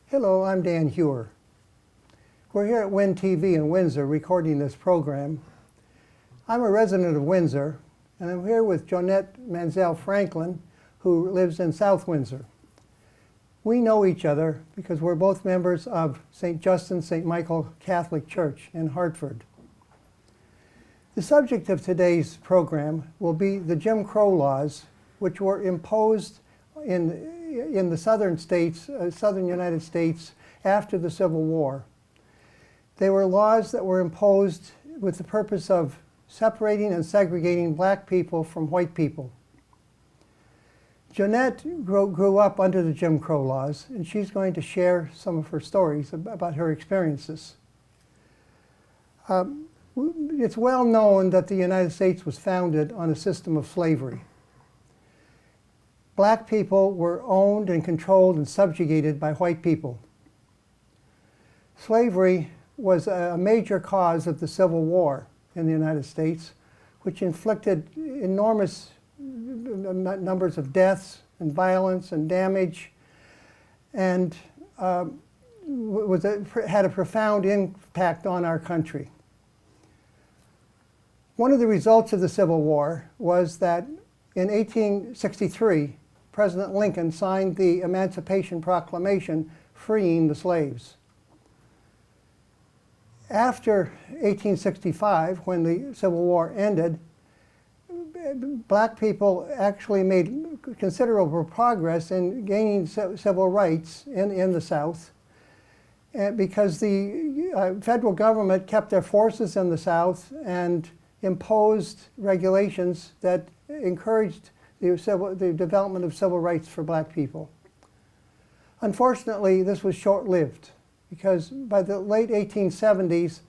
Hello, I'm Dan Hewer. We're here at Win TV in Windsor recording this program. I'm a resident of Windsor, and I'm here with Joenette Mansel Franklin, who lives in South Windsor. We know each other because we're both members of St. Justin, St. Michael Catholic Church in Hartford. The subject of today's program will be the Jim Crow laws, which were imposed in the southern states, southern United States, after the Civil War. They were laws that were imposed with the purpose of separating and segregating black people from white people. Joenette grew up under the Jim Crow laws, and she's going to share some of her stories about her experiences. It's well known that the United States was founded on a system of slavery. Black people were owned and controlled and subjugated by white people. Slavery was a major cause of the Civil War in the United States, which inflicted enormous numbers of deaths and violence and damage, and had a profound impact on our country. One of the results of the Civil War was that in 1863, President Lincoln signed the Emancipation Proclamation freeing the slaves. After 1865, when the Civil War ended, black people actually made considerable progress in gaining civil rights in the South, because the federal government kept their forces in the South and imposed regulations that encouraged the development of civil rights for black people. Unfortunately, this was short-lived, because by the late 1870s,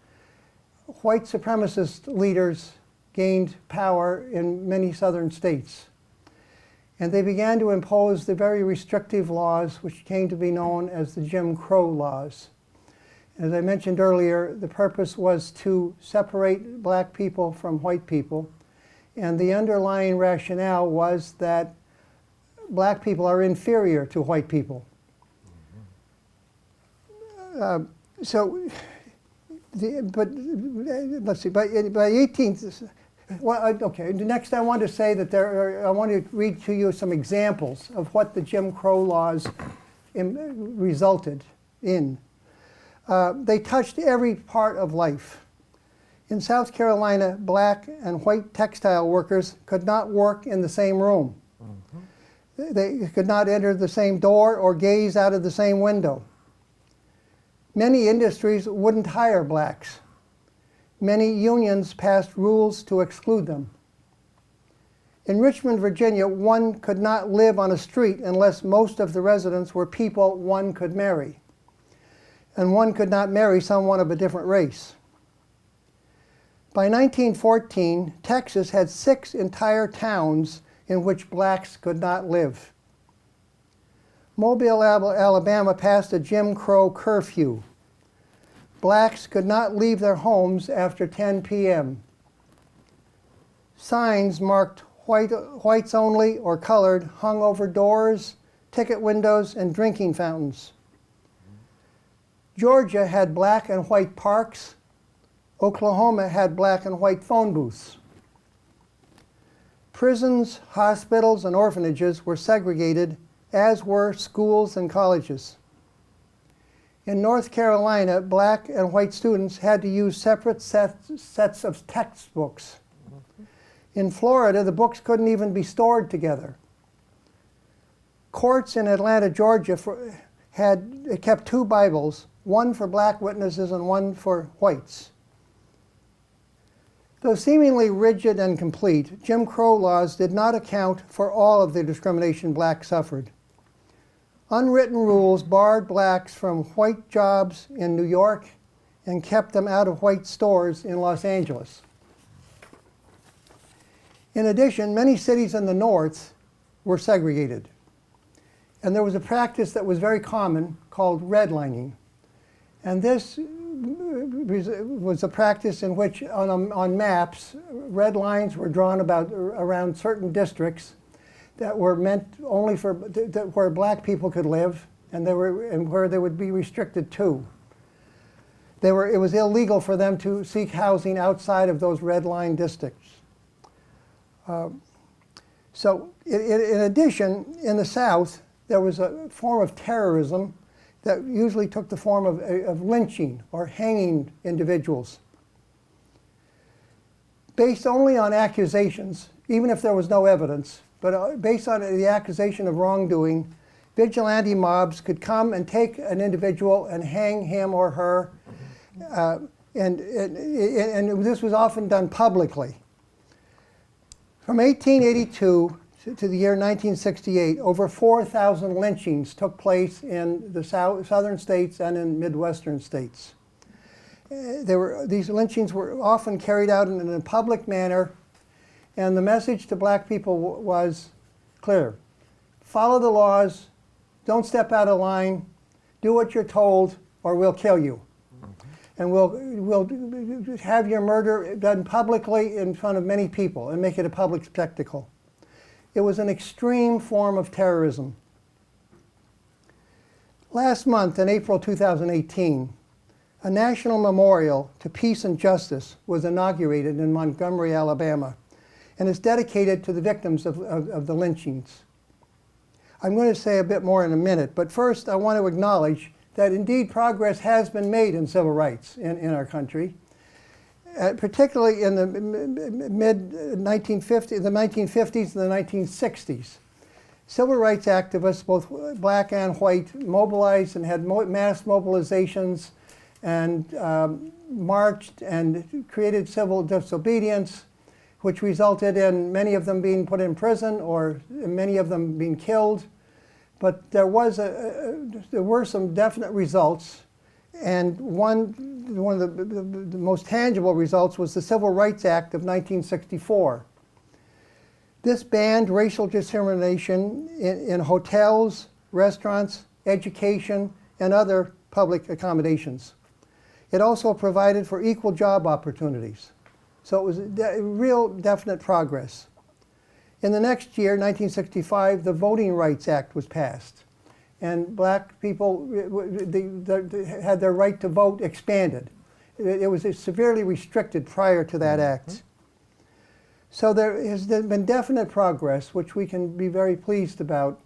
white supremacist leaders gained power in many southern states. And they began to impose the very restrictive laws which came to be known as the Jim Crow laws. As I mentioned earlier, the purpose was to separate black people from white people. And the underlying rationale was that black people are inferior to white people. Let's see, by 18th, okay, next I want to say that I want to read to you some examples of what the Jim Crow laws resulted in. They touched every part of life. In South Carolina, black and white textile workers could not work in the same room. Mm-hmm. They could not enter the same door or gaze out of the same window. Many industries wouldn't hire blacks. Many unions passed rules to exclude them. In Richmond, Virginia, one could not live on a street unless most of the residents were people one could marry. And one could not marry someone of a different race. By 1914, Texas had 6 entire towns in which blacks could not live. Mobile, Alabama passed a Jim Crow curfew. Blacks could not leave their homes after 10 p.m. Signs marked whites only or colored hung over doors, ticket windows, and drinking fountains. Georgia had black and white parks. Oklahoma had black and white phone booths. Prisons, hospitals, and orphanages were segregated, as were schools and colleges. In North Carolina, black and white students had to use separate sets of textbooks. In Florida, the books couldn't even be stored together. Courts in Atlanta, Georgia kept 2 Bibles, one for black witnesses and one for whites. Though seemingly rigid and complete, Jim Crow laws did not account for all of the discrimination blacks suffered. Unwritten rules barred blacks from white jobs in New York and kept them out of white stores in Los Angeles. In addition, many cities in the North were segregated. And there was a practice that was very common called redlining. And this was a practice in which on maps, red lines were drawn around certain districts that were meant only for where black people could live, and where they would be restricted to. It was illegal for them to seek housing outside of those red line districts. So in addition, in the South, there was a form of terrorism that usually took the form of lynching or hanging individuals. Based only on accusations, even if there was no evidence, but based on the accusation of wrongdoing, vigilante mobs could come and take an individual and hang him or her, and this was often done publicly. From 1882 to the year 1968, over 4,000 lynchings took place in the southern states and in Midwestern states. These lynchings were often carried out in a public manner, and the message to black people was clear. Follow the laws, don't step out of line, do what you're told, or we'll kill you. And we'll have your murder done publicly in front of many people and make it a public spectacle. It was an extreme form of terrorism. Last month, in April 2018, a national memorial to peace and justice was inaugurated in Montgomery, Alabama, and is dedicated to the victims of the lynchings. I'm going to say a bit more in a minute, but first I want to acknowledge that indeed progress has been made in civil rights in our country, particularly in the mid-1950s, the 1950s and the 1960s. Civil rights activists, both black and white, mobilized and had mass mobilizations and marched and created civil disobedience, which resulted in many of them being put in prison or many of them being killed. But there were some definite results, and one of the most tangible results was the Civil Rights Act of 1964. This banned racial discrimination in hotels, restaurants, education, and other public accommodations. It also provided for equal job opportunities. So it was real definite progress. In the next year, 1965, the Voting Rights Act was passed, and black people had their right to vote expanded. It was severely restricted prior to that act. So there has been definite progress, which we can be very pleased about,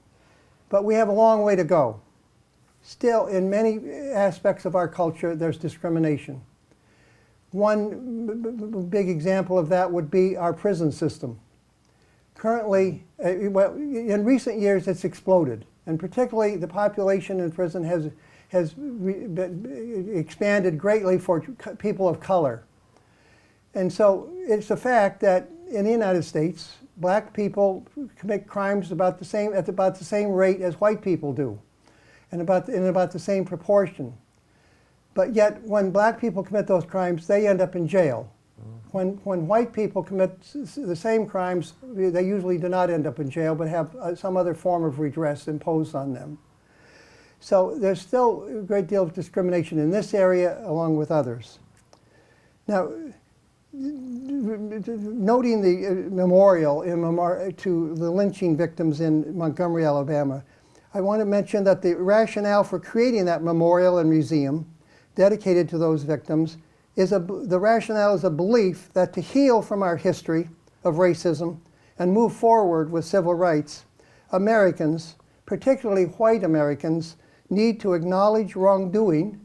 but we have a long way to go. Still, in many aspects of our culture, there's discrimination. One big example of that would be our prison system. Currently, well, in recent years, it's exploded, and particularly the population in prison has expanded greatly for people of color. And so it's a fact that in the United States, black people commit crimes at about the same rate as white people do, and in about the same proportion. But yet, when black people commit those crimes, they end up in jail. When white people commit the same crimes, they usually do not end up in jail, but have some other form of redress imposed on them. So there's still a great deal of discrimination in this area, along with others. Now, noting the memorial to the lynching victims in Montgomery, Alabama, I want to mention that the rationale for creating that memorial and museum dedicated to those victims the rationale is a belief that to heal from our history of racism and move forward with civil rights, Americans, particularly white Americans, need to acknowledge wrongdoing,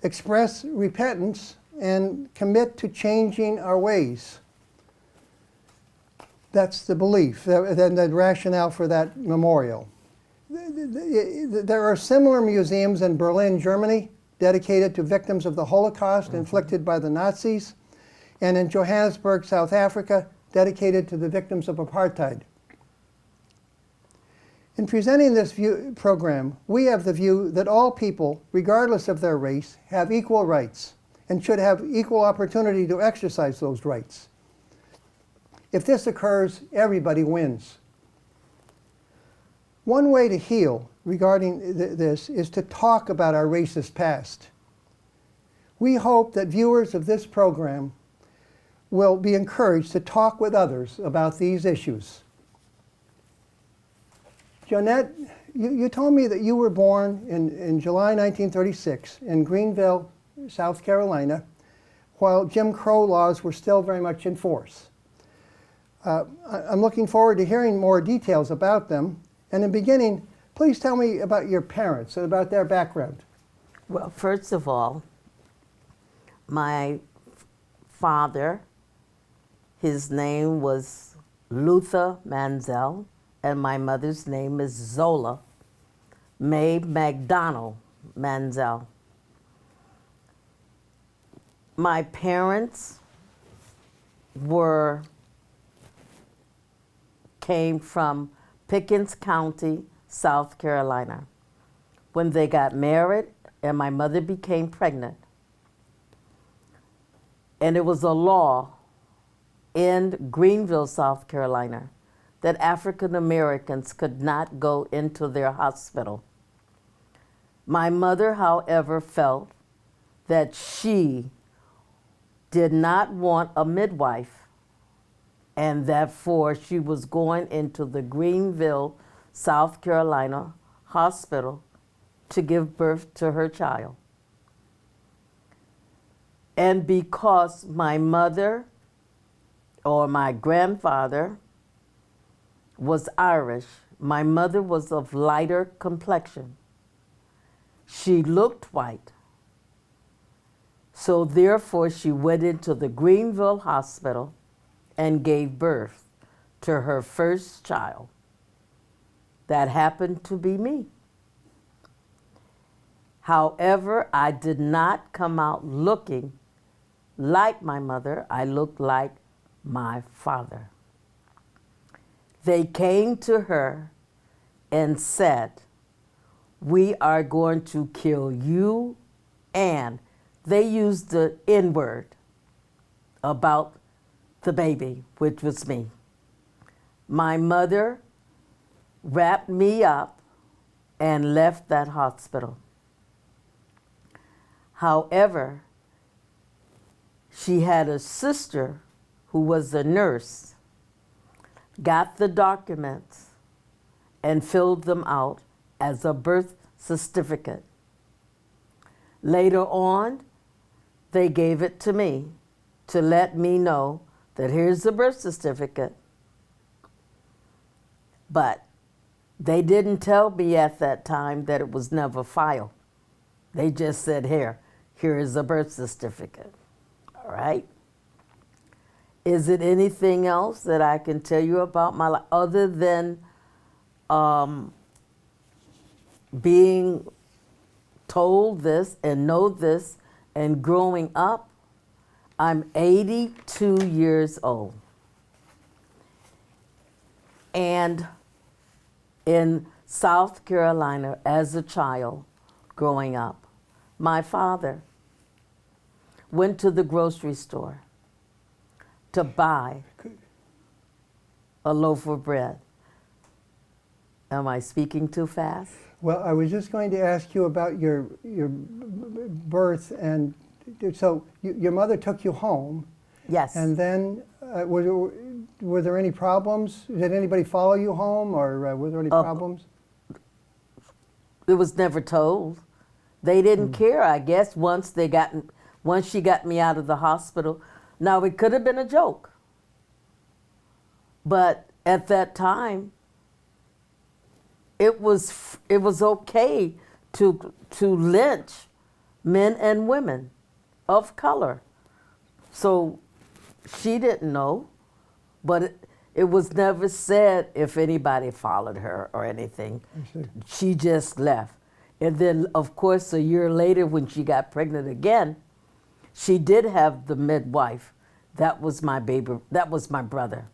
express repentance, and commit to changing our ways. That's the belief, the rationale for that memorial. There are similar museums in Berlin, Germany, dedicated to victims of the Holocaust inflicted by the Nazis, and in Johannesburg, South Africa, dedicated to the victims of apartheid. In presenting this program, we have the view that all people, regardless of their race, have equal rights and should have equal opportunity to exercise those rights. If this occurs, everybody wins. One way to heal regarding this is to talk about our racist past. We hope that viewers of this program will be encouraged to talk with others about these issues. Joenette, you told me that you were born in July 1936 in Greenville, South Carolina, while Jim Crow laws were still very much in force. I'm looking forward to hearing more details about them. And in beginning, please tell me about your parents and about their background. Well, first of all, my father, his name was Luther Mansel, and my mother's name is Zola Mae McDonald Mansel. My parents came from Pickens County, South Carolina. When they got married and my mother became pregnant, and it was a law in Greenville, South Carolina, that African Americans could not go into their hospital. My mother, however, felt that she did not want a midwife, and therefore she was going into the Greenville, South Carolina hospital to give birth to her child. And because my mother or my grandfather was Irish, my mother was of lighter complexion. She looked white. So therefore she went into the Greenville hospital and gave birth to her first child. That happened to be me. However, I did not come out looking like my mother. I looked like my father. They came to her and said, "We are going to kill you," and they used the N-word about the baby, which was me. My mother wrapped me up and left that hospital. However, she had a sister who was a nurse, got the documents and filled them out as a birth certificate. Later on, they gave it to me to let me know that here's the birth certificate. But they didn't tell me at that time that it was never filed. They just said, here is a birth certificate. All right? Is it anything else that I can tell you about my life other than being told this and know this and growing up? I'm 82 years old. And in South Carolina, as a child growing up, my father went to the grocery store to buy a loaf of bread. Am I speaking too fast? Well, I was just going to ask you about your birth, and so your mother took you home. Yes. And then were there any problems? Did anybody follow you home, or were there any problems? It was never told. They didn't care, I guess, once she got me out of the hospital. Now, it could have been a joke. But at that time, it was okay to lynch men and women of color. So she didn't know, but it was never said if anybody followed her or anything. She just left. And then, of course, a year later when she got pregnant again, she did have the midwife. That was my baby, that was my brother,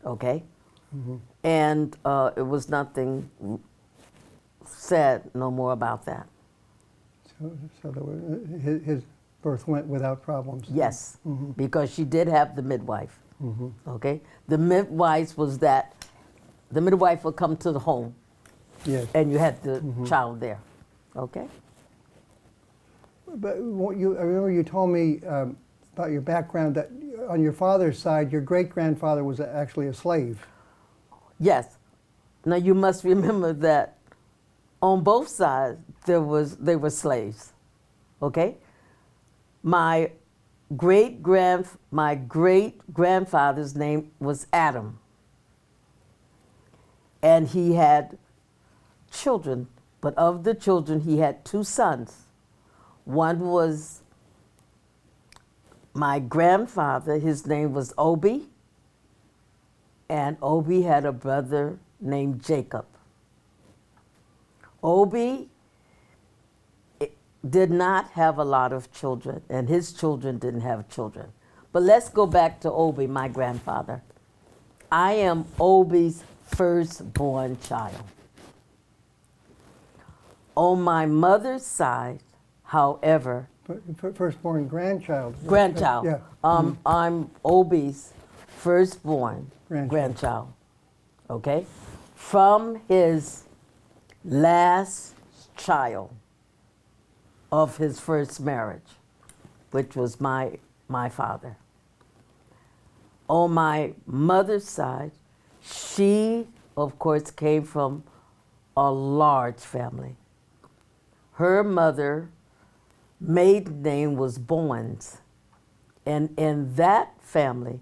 okay? Mm-hmm. And it was nothing said no more about that. So his birth went without problems? Yes, because she did have the midwife, okay? The midwife was that, the midwife would come to the home. Yes. And you had the child there, okay? But I remember you told me about your background, that on your father's side, your great-grandfather was actually a slave. Yes. Now you must remember that on both sides they were slaves. Okay? My great grandfather's name was Adam. And he had children, but of the children he had two sons. One was my grandfather, his name was Obi, and Obi had a brother named Jacob. Obi did not have a lot of children, and his children didn't have children. But let's go back to Obi, my grandfather. I am Obi's firstborn child. On my mother's side, however, Firstborn grandchild. grandchild, Yeah. I'm Obi's firstborn Grandchild. grandchild. Okay? From his last child of his first marriage, which was my father. On my mother's side, she, of course, came from a large family. Her mother maiden name was Bowens. And in that family,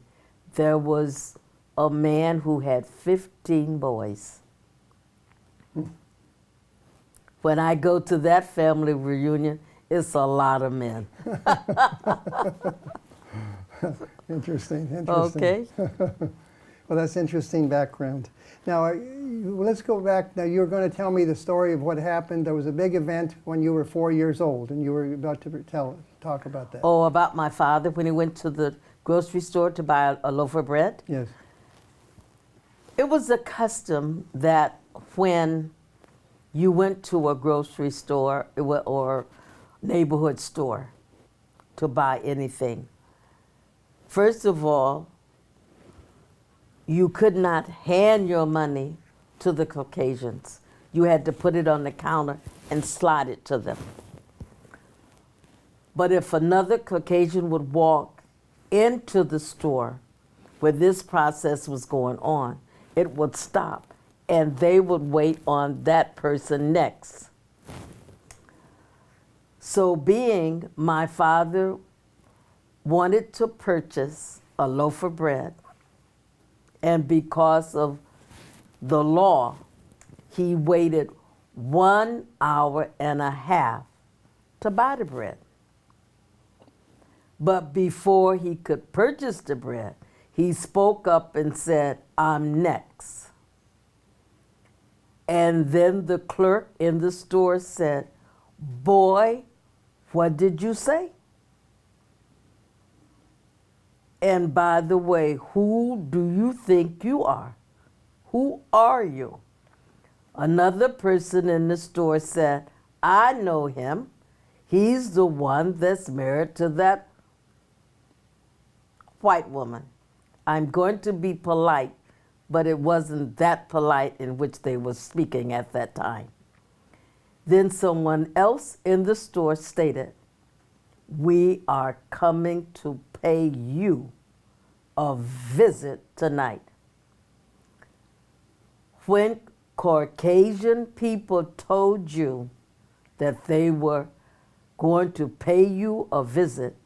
there was a man who had 15 boys. When I go to that family reunion, it's a lot of men. Interesting. Okay. Well, that's interesting background. Now, let's go back. Now, you're going to tell me the story of what happened. There was a big event when you were 4 years old, and you were about to talk about that. Oh, about my father when he went to the grocery store to buy a loaf of bread? Yes. It was a custom that when you went to a grocery store or neighborhood store to buy anything, first of all, you could not hand your money to the Caucasians. You had to put it on the counter and slide it to them. But if another Caucasian would walk into the store where this process was going on, it would stop and they would wait on that person next. So being my father wanted to purchase a loaf of bread, and because of the law, he waited 1 hour and a half to buy the bread. But before he could purchase the bread, he spoke up and said, "I'm next." And then the clerk in the store said, "Boy, what did you say?" And by the way, who do you think you are? Who are you? Another person in the store said, "I know him. He's the one that's married to that white woman." I'm going to be polite, but it wasn't that polite in which they were speaking at that time. Then someone else in the store stated, "We are coming to pay you a visit tonight." When Caucasian people told you that they were going to pay you a visit,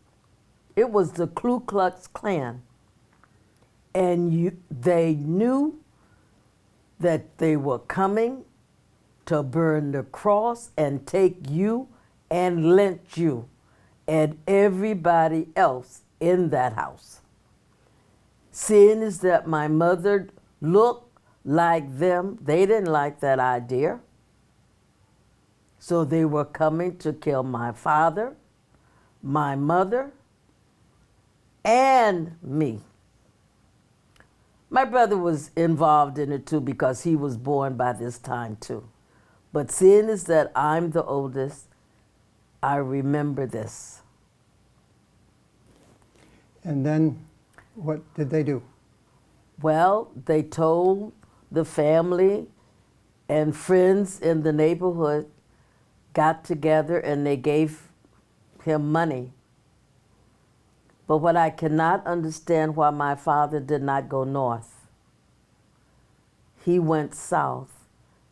it was the Ku Klux Klan. And they knew that they were coming to burn the cross and take you and lynch you and everybody else in that house. Seeing as that my mother looked like them, they didn't like that idea. So they were coming to kill my father, my mother, and me. My brother was involved in it too because he was born by this time too. But seeing as that I'm the oldest, I remember this. And then what did they do? Well, they told the family and friends in the neighborhood got together and they gave him money. But what I cannot understand why my father did not go north. he went south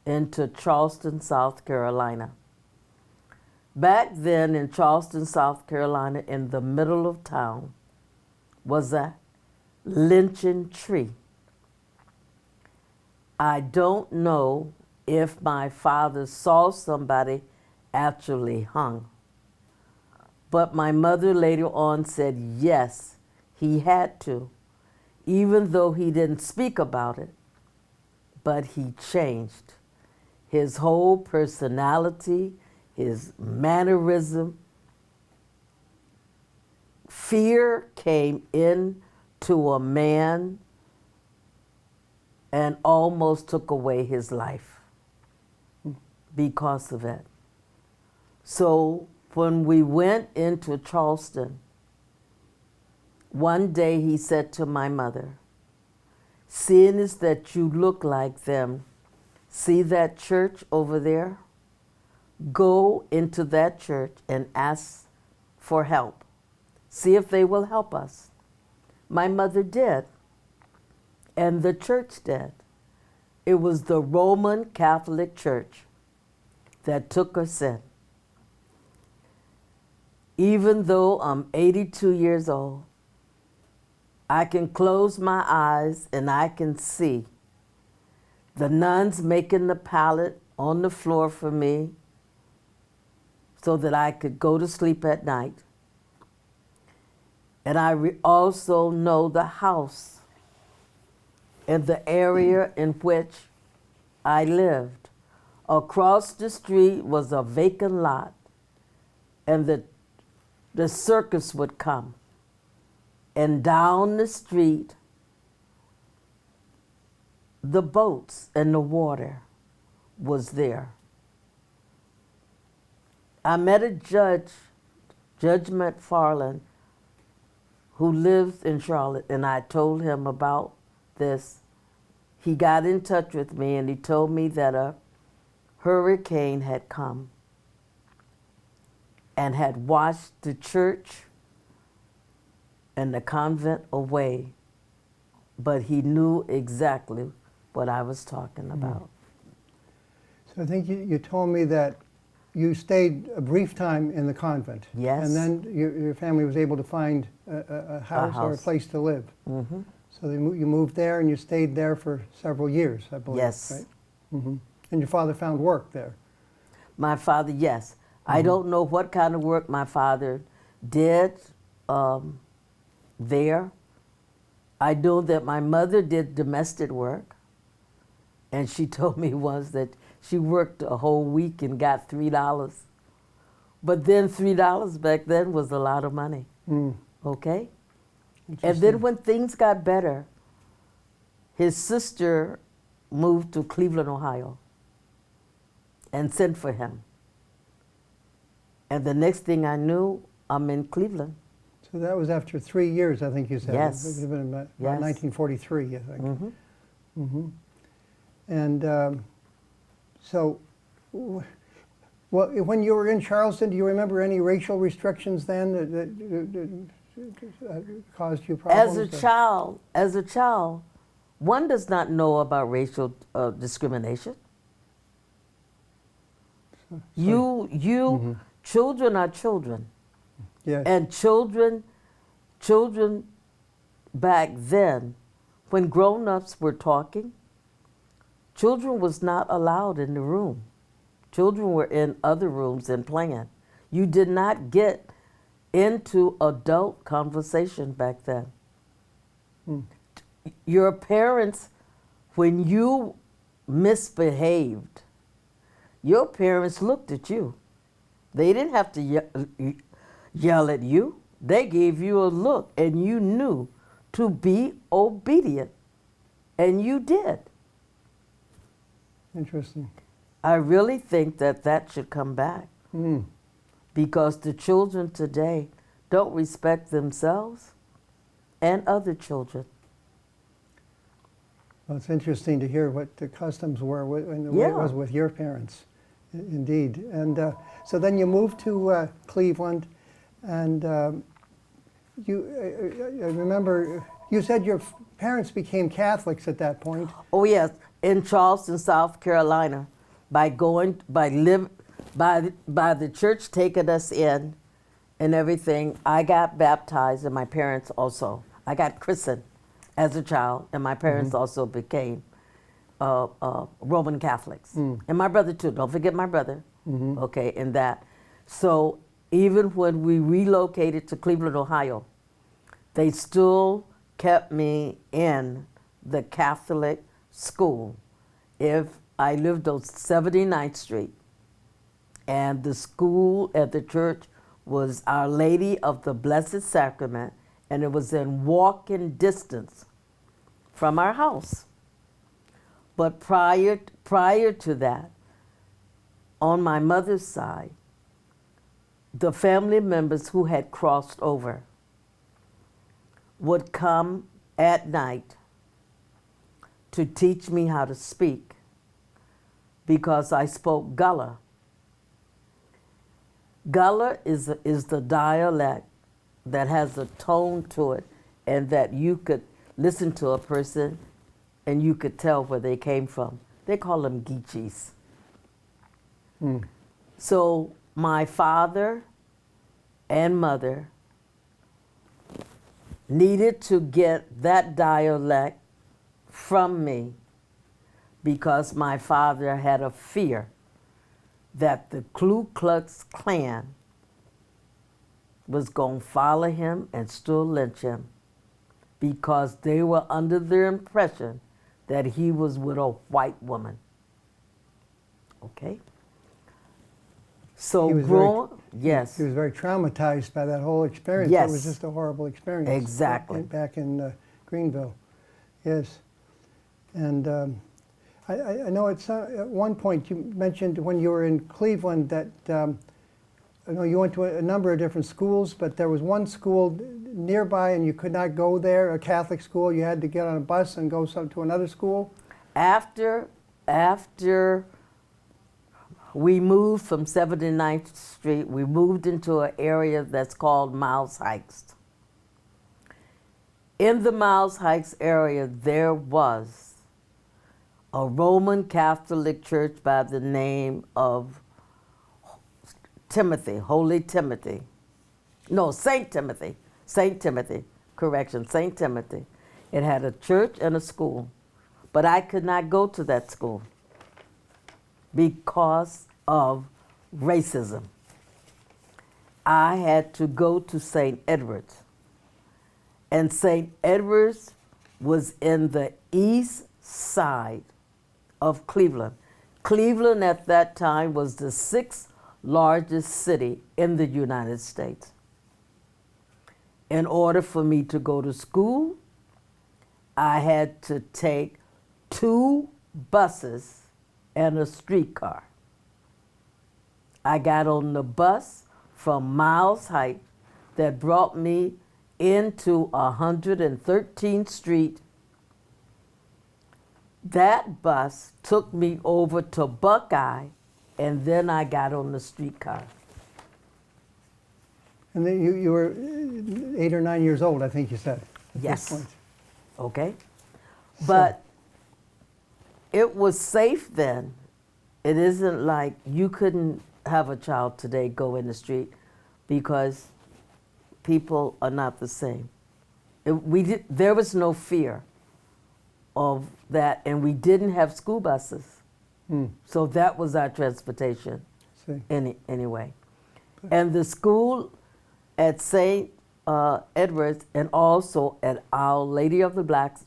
into Charleston, South Carolina. Back then in Charleston, South Carolina, in the middle of town, was a lynching tree. I don't know if my father saw somebody actually hung, but my mother later on said yes, he had to, even though he didn't speak about it, but he changed. His whole personality, his mannerism, fear came into a man and almost took away his life because of it. So when we went into Charleston, one day he said to my mother, seeing as that you look like them, see that church over there? Go into that church and ask for help. See if they will help us. My mother did, and the church did. It was the Roman Catholic Church that took us in. Even though I'm 82 years old, I can close my eyes and I can see the nuns making the pallet on the floor for me so that I could go to sleep at night. And I also know the house and the area in which I lived. Across the street was a vacant lot, and the circus would come. And down the street, the boats and the water was there. I met a judge, Judge McFarland, who lives in Charlotte, and I told him about this. He got in touch with me and he told me that a hurricane had come and had washed the church and the convent away, but he knew exactly what I was talking about. So I think you told me that you stayed a brief time in the convent. Yes. And then your family was able to find a house or a place to live. Mm-hmm. So you moved there and you stayed there for several years, I believe. Yes. Right? Mm-hmm. And your father found work there. My father, yes. Mm-hmm. I don't know what kind of work my father did there. I know that my mother did domestic work, and she told me once that she worked a whole week and got $3. But then $3 back then was a lot of money. Okay? And then when things got better, his sister moved to Cleveland, Ohio, and sent for him. And the next thing I knew, I'm in Cleveland. So that was after 3 years, I think you said. Yes. It would have been about Yes. 1943, I think. Mm-hmm. Mm-hmm. And so, well, when you were in Charleston, do you remember any racial restrictions then that caused you problems? As a child, one does not know about racial discrimination. Mm-hmm. Children are children. Yes. And children back then, when grown-ups were talking, children was not allowed in the room. Children were in other rooms and playing. You did not get into adult conversation back then. Your parents, when you misbehaved, your parents looked at you. They didn't have to yell at you. They gave you a look, and you knew to be obedient, and you did. Interesting. I really think that that should come back, because the children today don't respect themselves and other children. Well, it's interesting to hear what the customs were and the way it was with your parents, indeed. And so then you moved to Cleveland, and I remember you said your parents became Catholics at that point. Oh yes, in Charleston, South Carolina, by the church taking us in and everything. I got baptized, and my parents also. I got christened as a child, and my parents also became Roman Catholics, and my brother too. Don't forget my brother. Okay, in that. So even when we relocated to Cleveland, Ohio, they still kept me in the Catholic school. If I lived on 79th Street, and the school at the church was Our Lady of the Blessed Sacrament, and it was in walking distance from our house. But prior to that, on my mother's side, the family members who had crossed over would come at night to teach me how to speak, because I spoke Gullah. Gullah is the dialect that has a tone to it, and that you could listen to a person and you could tell where they came from. They call them Geechees. So my father and mother needed to get that dialect from me, because my father had a fear that the Ku Klux Klan was going to follow him and still lynch him, because they were under the impression that he was with a white woman. Okay? So yes. He was very traumatized by that whole experience. Yes. It was just a horrible experience. Exactly. Back in Greenville. Yes. And I know at one point you mentioned when you were in Cleveland that I know you went to a number of different schools, but there was one school nearby and you could not go there, a Catholic school. You had to get on a bus and go to another school. After we moved from 79th Street, we moved into an area that's called Miles Heights. In the Miles Heights area, there was a Roman Catholic church by the name of Timothy, Holy Timothy. No, St. Timothy. St. Timothy. Correction, St. Timothy. It had a church and a school. But I could not go to that school because of racism. I had to go to St. Edward's. And St. Edward's was in the east side of Cleveland. Cleveland at that time was the 6th largest city in the United States. In order for me to go to school, I had to take 2 buses and a streetcar. I got on the bus from Miles Heights that brought me into 113th Street. That bus took me over to Buckeye, and then I got on the streetcar. And then you were 8 or 9 years old, I think you said. At Yes. This point. Okay? But it was safe then. It isn't like you couldn't have a child today go in the street, because people are not the same. There was no fear of that, and we didn't have school buses. So that was our transportation anyway. And the school at St. Edward's, and also at Our Lady of the Blessed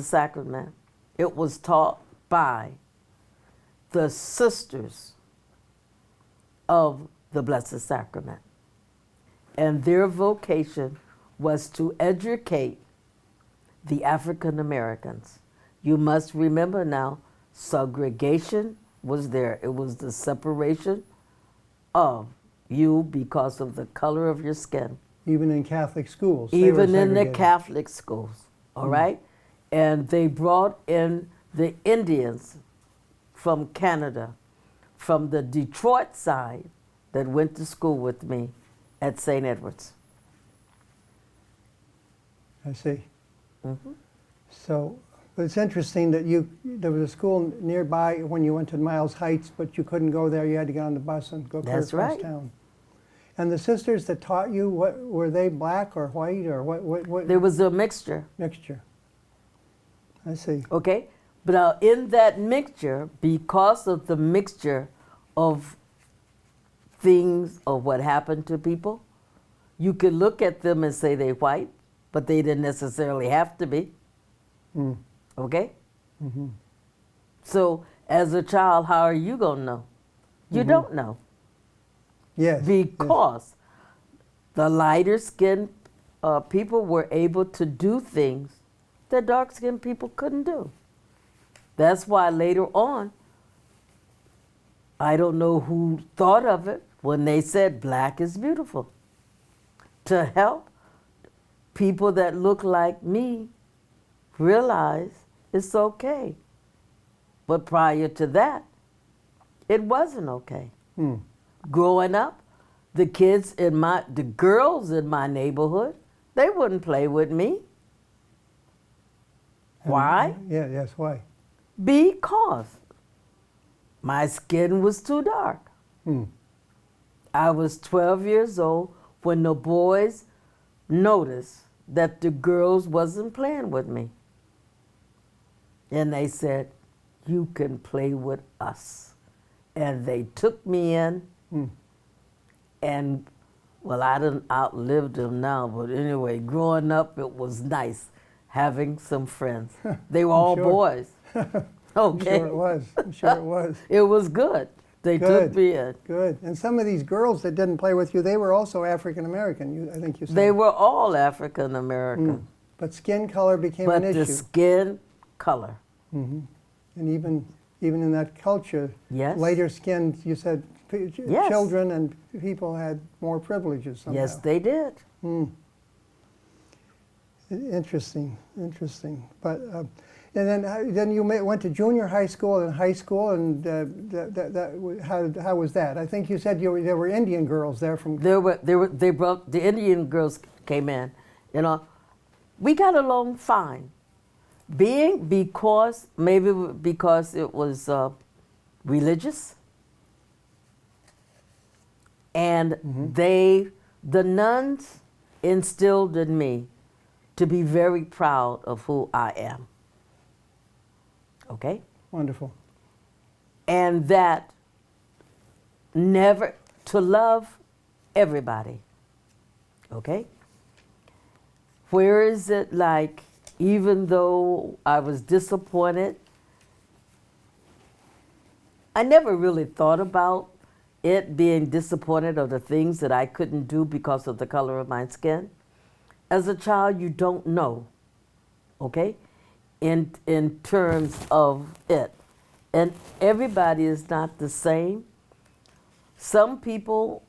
Sacrament, it was taught by the Sisters of the Blessed Sacrament. And their vocation was to educate the African Americans. You must remember now, segregation was there. It was the separation of you because of the color of your skin. Even in Catholic schools. Even in the Catholic schools, all right? And they brought in the Indians from Canada, from the Detroit side, that went to school with me at St. Edward's. I see. So, But it's interesting that there was a school nearby when you went to Miles Heights, but you couldn't go there. You had to get on the bus and go clear That's across right. town. And the sisters that taught you, what were they, black or white or what There was a mixture. mixture? I see. Okay? But in that mixture, because of the mixture of things of what happened to people, you could look at them and say they're white, but they didn't necessarily have to be. Mm. Okay? Mm-hmm. So as a child, how are you going to know? You don't know. Yes. Because the lighter skinned people were able to do things that dark skinned people couldn't do. That's why later on, I don't know who thought of it when they said black is beautiful. To help people that look like me realize it's okay. But prior to that, it wasn't okay. Mm. Growing up, the girls in my neighborhood, they wouldn't play with me. Why? Yeah, yes, why? Because my skin was too dark. Mm. I was 12 years old when the boys noticed that the girls wasn't playing with me. And they said, you can play with us. And they took me in. Mm. And, well, I done outlived them now, but anyway, growing up, it was nice having some friends. They were all sure. boys. Okay. I'm sure it was. I'm sure it was. It was good. They took me in. Good. And some of these girls that didn't play with you, they were also African American. I think you said. They were all African American. Mm. But skin color became But an the issue. skin color. Mm-hmm. And even in that culture, Yes. lighter skinned, you said Yes. children and people had more privileges somehow. Yes, they did. Mm. Interesting. But and then you went to junior high school and high school, and how was that? I think you said there were Indian girls there from. They brought the Indian girls came in. You know, we got along fine. Because it was religious, and the nuns instilled in me to be very proud of who I am. Okay? Wonderful. And that never to love everybody. Okay? Where is it like, even though I was disappointed, I never really thought about it being disappointed of the things that I couldn't do because of the color of my skin. As a child, you don't know, okay, in terms of it. And everybody is not the same. Some people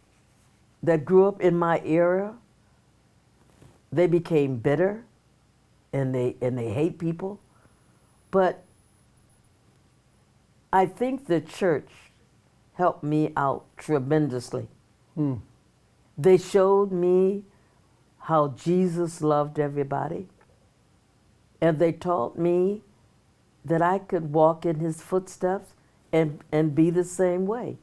that grew up in my era, they became bitter and they hate people. But I think the church helped me out tremendously. Hmm. They showed me how Jesus loved everybody. And they taught me that I could walk in his footsteps and be the same way.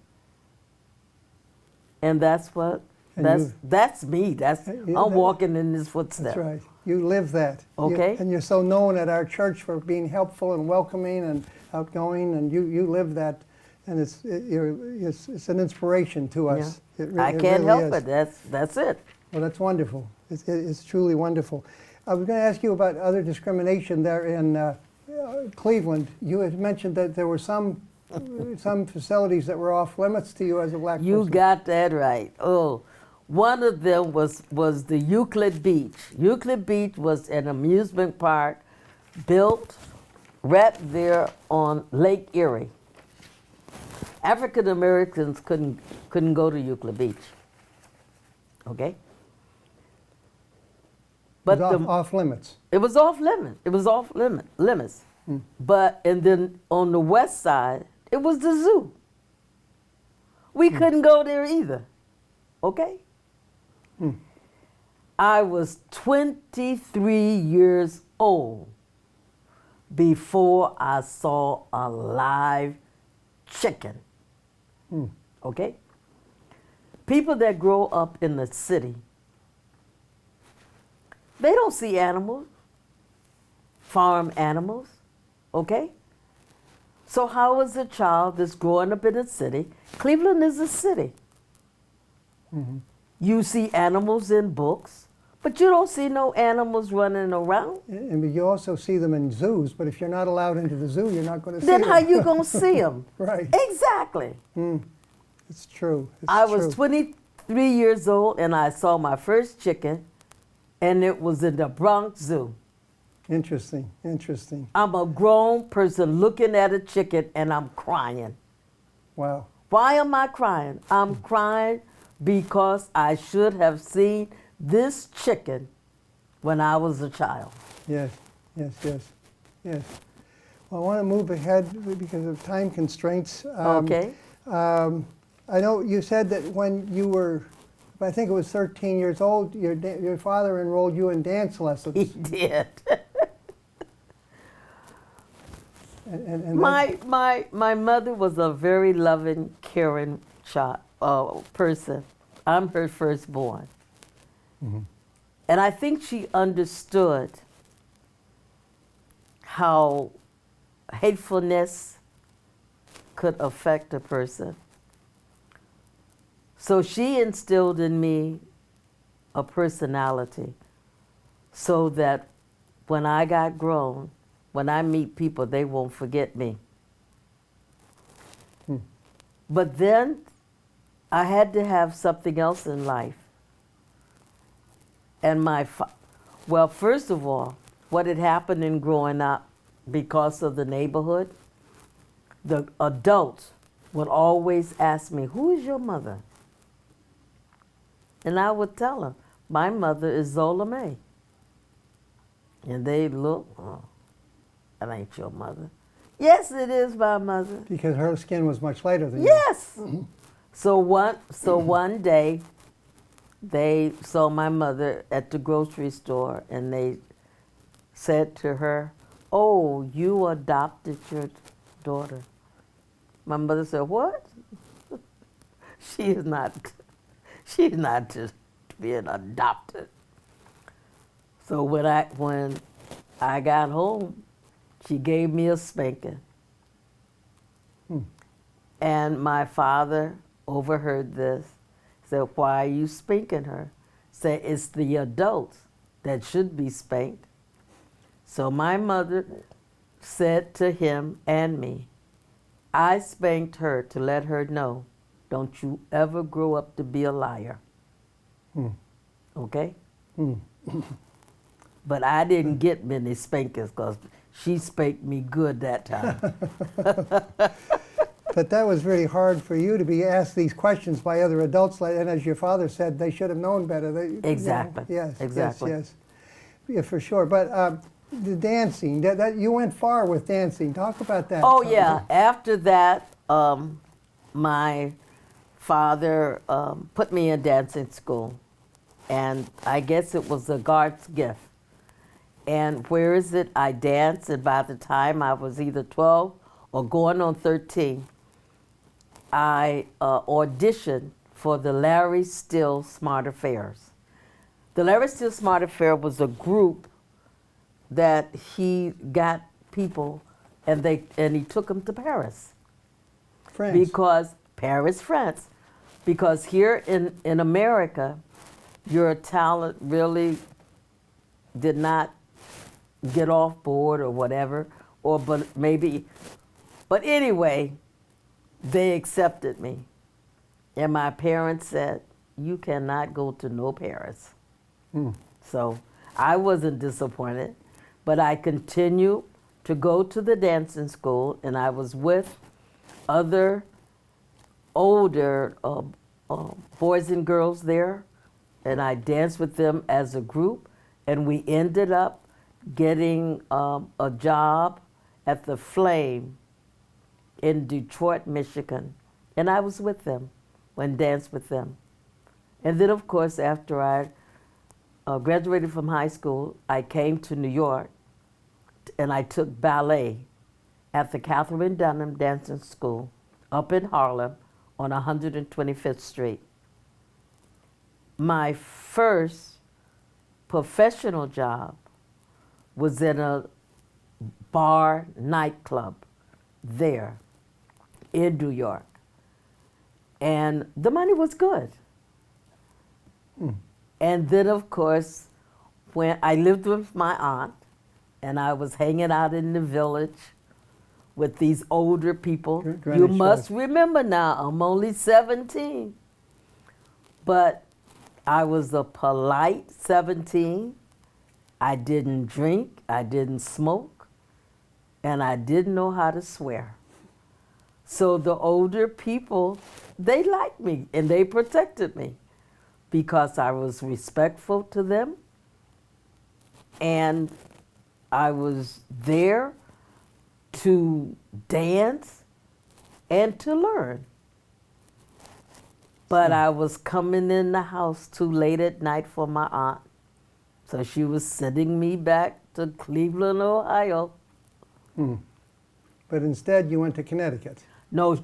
And that's what, that's me. I'm walking in his footsteps. That's right. You live that. Okay. And you're so known at our church for being helpful and welcoming and outgoing, and you live that, and it's an inspiration to us. Yeah. It I can't really help is. it. That's it. Well, that's wonderful. It's truly wonderful. I was going to ask you about other discrimination there in Cleveland. You had mentioned that there were some facilities that were off limits to you as a black person. You got that right. Oh, one of them was the Euclid Beach. Euclid Beach was an amusement park built right there on Lake Erie. African Americans couldn't go to Euclid Beach. Okay? But it was off limits. It was off limits. It was off limits. Hmm. But and then on the west side, it was the zoo. We couldn't go there either. Okay? Hmm. I was 23 years old before I saw a live chicken. Okay? People that grow up in the city, they don't see animals, farm animals, okay? So how is a child that's growing up in a city? Cleveland is a city. You see animals in books, but you don't see no animals running around. And you also see them in zoos, but if you're not allowed into the zoo, you're not going to see Then them. how you gonna see them? Right. Exactly. It's true. It's I true. was 23 years old and I saw my first chicken, and it was in the Bronx Zoo. Interesting. Interesting. I'm a grown person looking at a chicken and I'm crying. Wow. Why am I crying? I'm crying because I should have seen this chicken when I was a child. Yes. Yes. Yes. Yes. Well, I want to move ahead because of time constraints. Okay. I know you said that when you were, I think it was 13 years old, your father enrolled you in dance lessons. He did. And My mother was a very loving, caring person. I'm her firstborn. And I think she understood how hatefulness could affect a person. So she instilled in me a personality so that when I got grown, when I meet people, they won't forget me. But then I had to have something else in life. And well, first of all, what had happened in growing up because of the neighborhood, the adults would always ask me, "Who is your mother?" And I would tell them, "My mother is Zola Mae." And they'd look, "Oh, that ain't your mother." "Yes, it is my mother." Because her skin was much lighter than Yes. So one day, they saw my mother at the grocery store, and they said to her, "Oh, you adopted your daughter." My mother said, "What?" She is not just being adopted. So when I got home, she gave me a spanking. And my father overheard this, said, "Why are you spanking her?" Said, "It's the adults that should be spanked." So my mother said to him and me, "I spanked her to let her know, don't you ever grow up to be a liar." Okay? But I didn't get many spankings because she spanked me good that time. But that was really hard for you to be asked these questions by other adults. And as your father said, they should have known better. Exactly. Yes. Exactly. Yes. Yeah, for sure. But the dancing, you went far with dancing. Talk about that. Oh, yeah. After that, my father put me in dancing school. And I guess it was a God's gift. And where is it? I danced, and by the time I was either 12 or going on 13, I auditioned for the Larry Still Smart Affairs. The Larry Still Smart Affair was a group that he got people, and he took them to Paris. France. Paris, France. Because here in America, your talent really did not get off board or whatever, but anyway, they accepted me. And my parents said, "You cannot go to no Paris." So I wasn't disappointed, but I continued to go to the dancing school, and I was with other older boys and girls there, and I danced with them as a group, and we ended up getting a job at the Flame in Detroit, Michigan, and I was with them and danced with them. And then, of course, after I graduated from high school, I came to New York and I took ballet at the Catherine Dunham Dancing School up in Harlem on 125th Street. My first professional job was in a bar nightclub there in New York. And the money was good. And then, of course, when I lived with my aunt, and I was hanging out in the village with these older people. You must remember now, I'm only 17. But I was a polite 17. I didn't drink, I didn't smoke, and I didn't know how to swear. So the older people, they liked me and they protected me because I was respectful to them and I was there to dance and to learn. But I was coming in the house too late at night for my aunt. So she was sending me back to Cleveland, Ohio. But instead you went to Connecticut. No,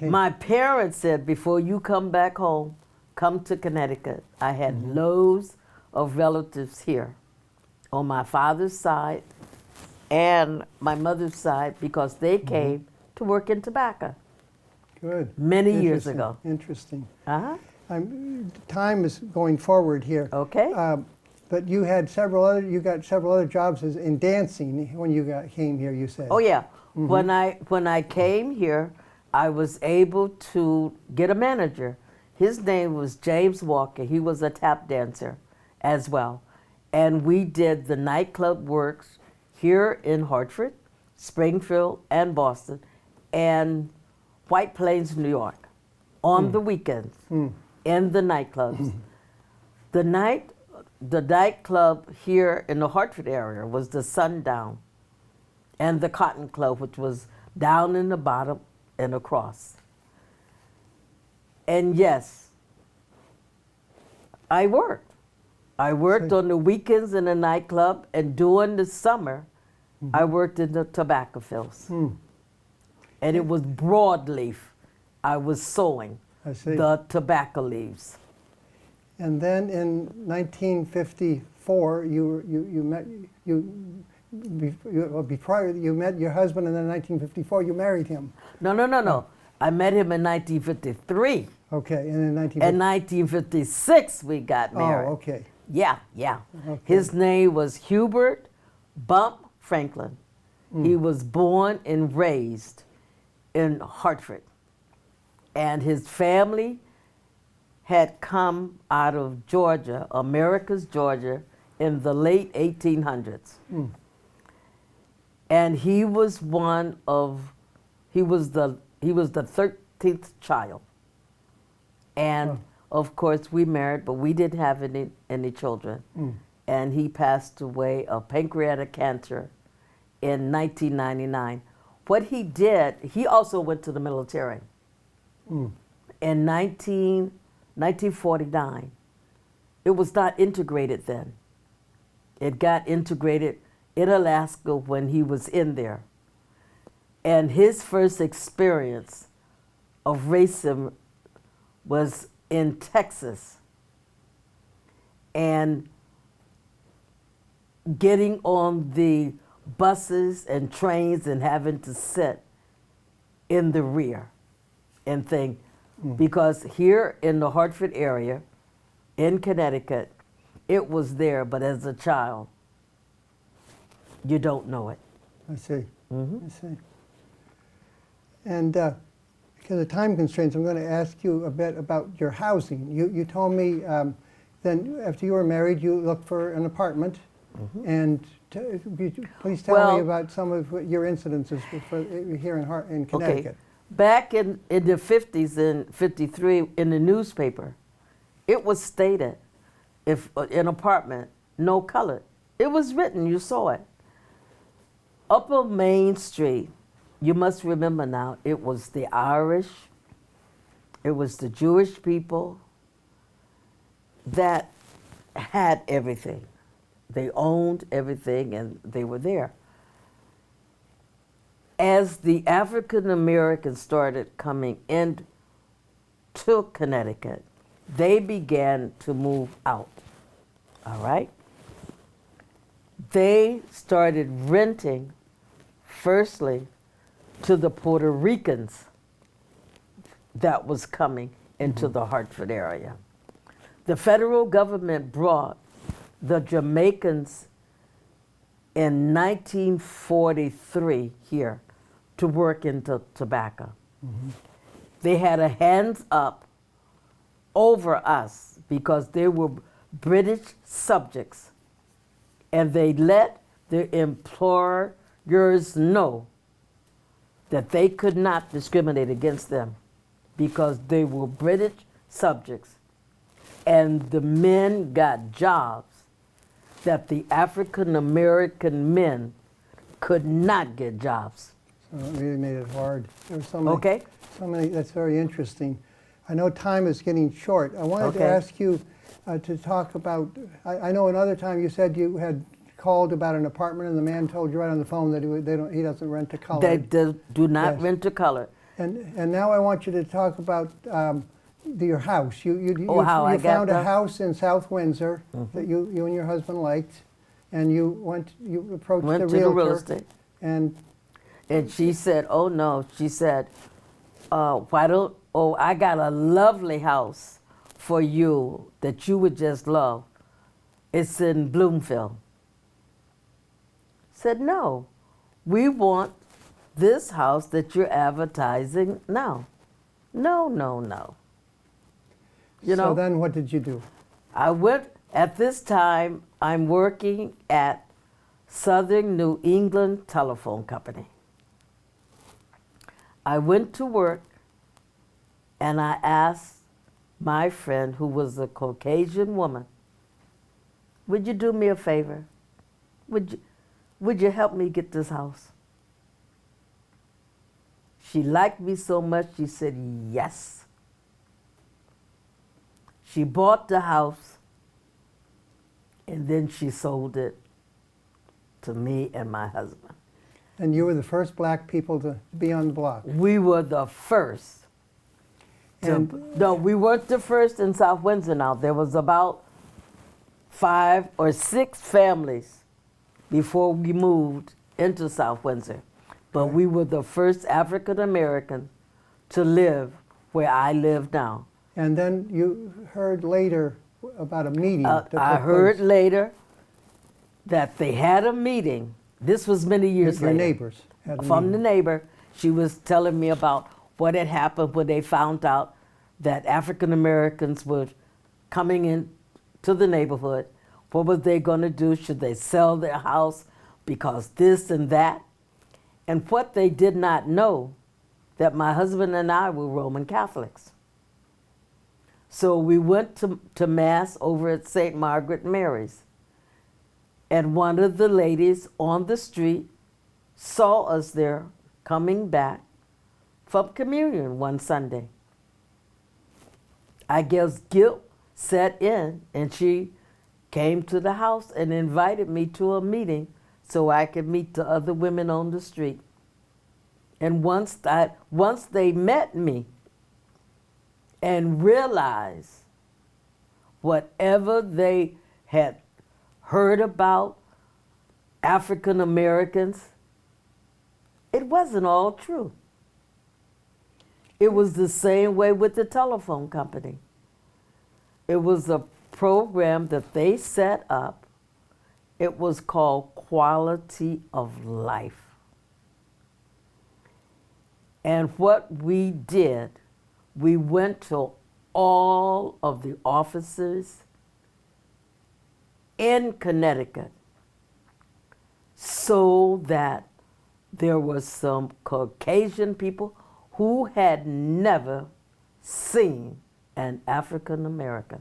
my parents said, before you come back home, come to Connecticut. I had loads of relatives here on my father's side and my mother's side because they came to work in tobacco. Good. Many years ago. Interesting. Uh-huh. Time is going forward here. Okay. But you had you got several other jobs in dancing when you came here, you said. Oh yeah. When I came here, I was able to get a manager. His name was James Walker. He was a tap dancer as well. And we did the nightclub works here in Hartford, Springfield, and Boston, and White Plains, New York, on the weekends, in the nightclubs. The nightclub here in the Hartford area was the Sundown and the Cotton Club, which was down in the bottom and across. And yes, I worked. I worked on the weekends in the nightclub, and during the summer, I worked in the tobacco fields. And it was broadleaf. I was sewing the tobacco leaves. And then in 1954, before you met your husband, and then in 1954 you married him. No. I met him in 1953. Okay, and in 1956 we got married. Oh, okay. Yeah. Okay. His name was Hubert Bump Franklin. He was born and raised in Hartford. And his family had come out of Georgia, America's Georgia, in the late 1800s. And he was he was the 13th child. And of course we married, but we didn't have any children. And he passed away of pancreatic cancer in 1999. What he did, he also went to the military. In 1949, it was not integrated then. It got integrated in Alaska when he was in there. And his first experience of racism was in Texas. And getting on the buses and trains and having to sit in the rear and think, because here in the Hartford area, in Connecticut, it was there, but as a child, you don't know it. I see. I see. And because of time constraints, I'm going to ask you a bit about your housing. You told me then after you were married, you looked for an apartment. And please tell me about some of your incidences here in Connecticut. Okay. Back in the 50s, in 53, in the newspaper, it was stated, if an apartment, no colored. It was written, you saw it. Upper Main Street, you must remember now, it was the Irish, it was the Jewish people that had everything. They owned everything and they were there. as the African Americans started coming into Connecticut, they began to move out. All right? They started renting, firstly, to the Puerto Ricans that was coming into the Hartford area. The federal government brought the Jamaicans in 1943 here to work into tobacco. They had a hands up over us because they were British subjects, and they let their employers know that they could not discriminate against them because they were British subjects, and the men got jobs that the African American men could not get jobs. So it really made it hard. There were so many, Okay? so many, that's very interesting. I know time is getting short. I wanted to Okay. ask you to talk about, I know another time you said you had called about an apartment and the man told you right on the phone that he doesn't rent to color. They do not Yes. rent to color. And now I want you to talk about your house. You I got found a the- house in South Windsor that you and your husband liked, and you approached Went the to the real realtor, estate. and And she said, oh no, she said, I got a lovely house for you that you would just love. It's in Bloomfield. Said, no, we want this house that you're advertising now. No. You know, so then what did you do? I went, at this time, I'm working at Southern New England Telephone Company. I went to work and I asked my friend, who was a Caucasian woman, would you do me a favor? Would you help me get this house? She liked me so much, she said yes. She bought the house and then she sold it to me and my husband. And you were the first black people to be on the block. We were the first. No, we weren't the first in South Windsor now. There was about 5 or 6 families before we moved into South Windsor. But we were the first African American to live where I live now. And then you heard later about a meeting. that I took heard place. later that they had a meeting. This was many years Your later. neighbors had a From the meeting. neighbor, she was telling me about what had happened when they found out that African Americans were coming in to the neighborhood. What were they going to do? Should they sell their house because this and that? And what they did not know, that my husband and I were Roman Catholics. So we went to Mass over at St. Margaret Mary's. And one of the ladies on the street saw us there coming back from communion one Sunday. I guess guilt set in, and she came to the house and invited me to a meeting so I could meet the other women on the street. And once they met me and realized whatever they had heard about African Americans, it wasn't all true. It was the same way with the telephone company. It was a program that they set up. It was called Quality of Life. And what we did, we went to all of the offices in Connecticut so that there were some Caucasian people who had never seen an African American.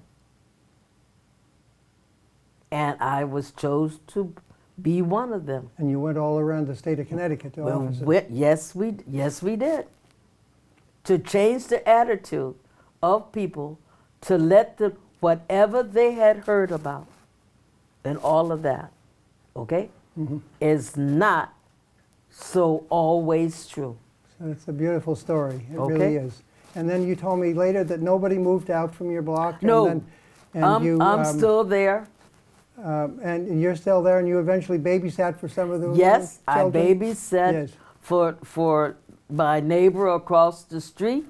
And I was chosen to be one of them. And you went all around the state of Connecticut to offices. Yes, we did. To change the attitude of people, to let them, whatever they had heard about, and all of that, okay, is not So always true. So it's a beautiful story. It Okay. really is. And then you told me later that nobody moved out from your block. No, And then, I'm still there. And you're still there, and you eventually babysat for some of the Yes, I children? babysat Yes. for my neighbor across the street.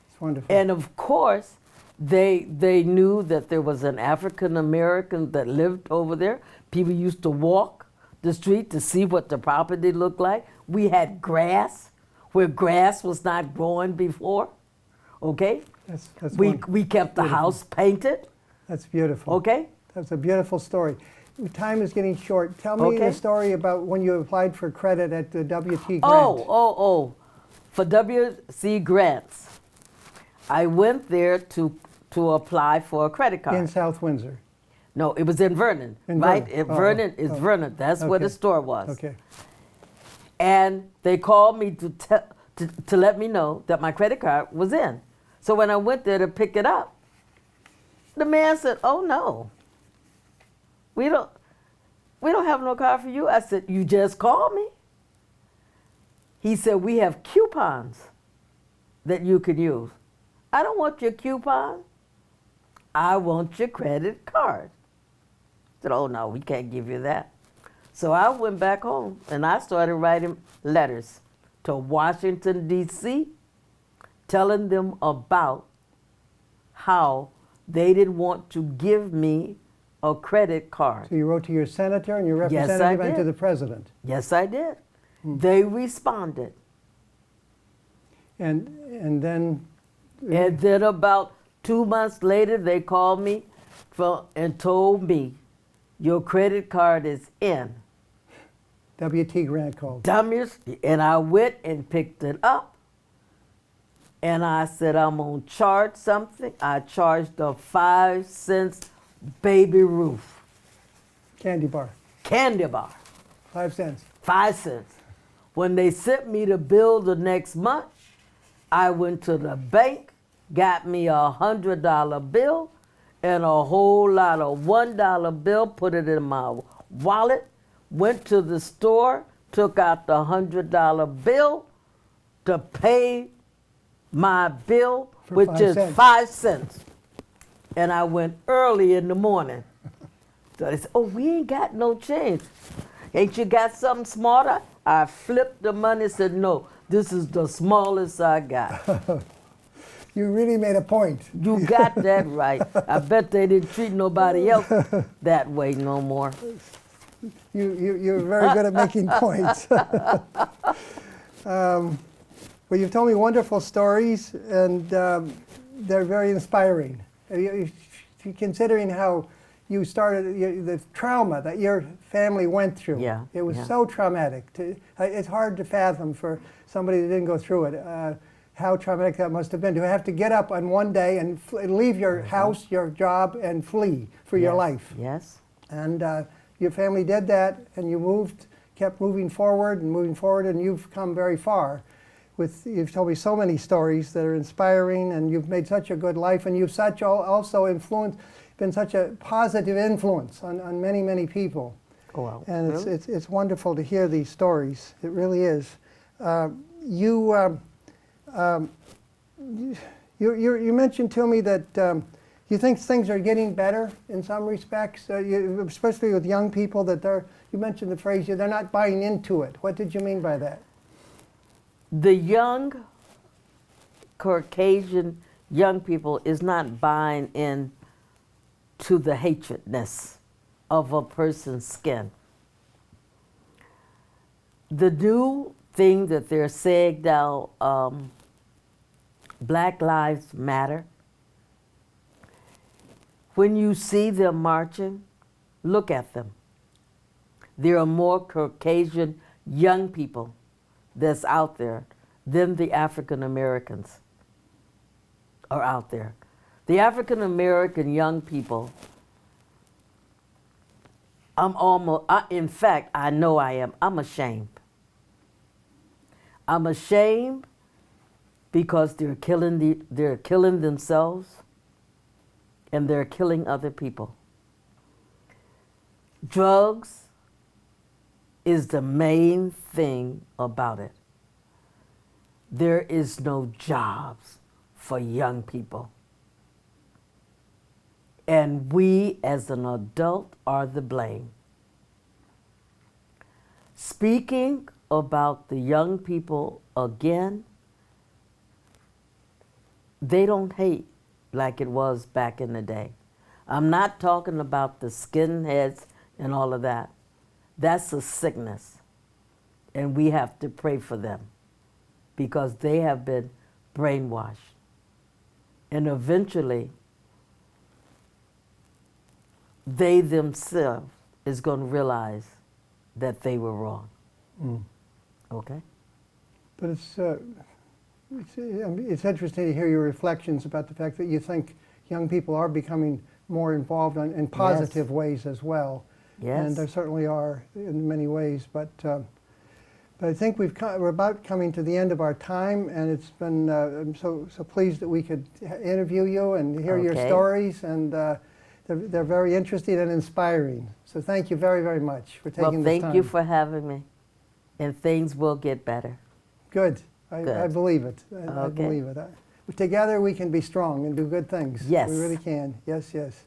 It's wonderful. And of course, they knew that there was an African American that lived over there. People used to walk the street to see what the property looked like. We had grass where grass was not growing before. Okay? We kept the house painted. That's beautiful. Okay? That's a beautiful story. Time is getting short. Tell me Okay. the story about when you applied for credit at the WT Grant. Oh. For WC grants, I went there to apply for a credit card. In South Windsor. No, it was in Vernon, In right? Vernon. Vernon is Vernon. That's where the Okay. store was. Okay. And they called me to let me know that my credit card was in. So when I went there to pick it up, the man said, "Oh no, we don't have no card for you." I said, "You just called me." He said, "We have coupons that you can use." I don't want your coupon. I want your credit card. I said, "Oh no, we can't give you that." So I went back home and I started writing letters to Washington, D.C., telling them about how they didn't want to give me a credit card. So you wrote to your senator and your Yes, I representative and to did. the president. Yes, I did. They responded. And then And then about 2 months later, they called me and told me, "Your credit card is in." WT Grant called. Dummies. And I went and picked it up. And I said, "I'm going to charge something." I charged a 5 cents Baby Ruth Candy bar. candy bar, 5 cents. 5 cents. When they sent me the bill the next month, I went to the bank, got me a $100 bill and a whole lot of $1 bill, put it in my wallet, went to the store, took out the $100 bill to pay my bill, For which 5 is cents. 5 cents. And I went early in the morning. So they said, "Oh, we ain't got no change. Ain't you got something smarter?" I flipped the money and said, "No, this is the smallest I got." You really made a point. You got that right. I bet they didn't treat nobody else that way no more. You're very good at making points. Well, you've told me wonderful stories, and they're very inspiring. Considering how you started, the trauma that your family went through. Yeah, It was yeah. so traumatic. It's hard to fathom for somebody that didn't go through it, how traumatic that must have been. To have to get up on one day and leave your house, your job, and flee for your Yes, life. Yes. And your family did that, and you kept moving forward, and you've come very far. You've told me so many stories that are inspiring, and you've made such a good life, and you've also been such a positive influence on many, many people. Oh, wow. And Really? it's wonderful to hear these stories. It really is. You mentioned to me that you think things are getting better in some respects, especially with young people. You mentioned the phrase, they're not buying into it. What did you mean by that? The young Caucasian young people is not buying in to the hatredness of a person's skin. The new thing that they're saying now, Black Lives Matter, when you see them marching, look at them. There are more Caucasian young people that's out there than the African Americans are out there. The African American young people, in fact, I know I am, I'm ashamed. I'm ashamed because they're killing themselves and they're killing other people. Drugs is the main thing about it. There is no jobs for young people. And we as an adult are the blame. Speaking about the young people again, they don't hate like it was back in the day. I'm not talking about the skinheads and all of that. That's a sickness. And we have to pray for them because they have been brainwashed. And eventually, they themselves is going to realize that they were wrong. Okay? But it's interesting to hear your reflections about the fact that you think young people are becoming more involved in positive ways as well. Yes. And there certainly are in many ways. But I think we're about coming to the end of our time, and it's been I'm so pleased that we could interview you and hear your stories, and they're very interesting and inspiring. So thank you very, very much for taking this time. Well, thank you for having me, and things will get better. Good. Good. I believe it. I believe it. Together we can be strong and do good things. Yes. We really can. Yes, yes.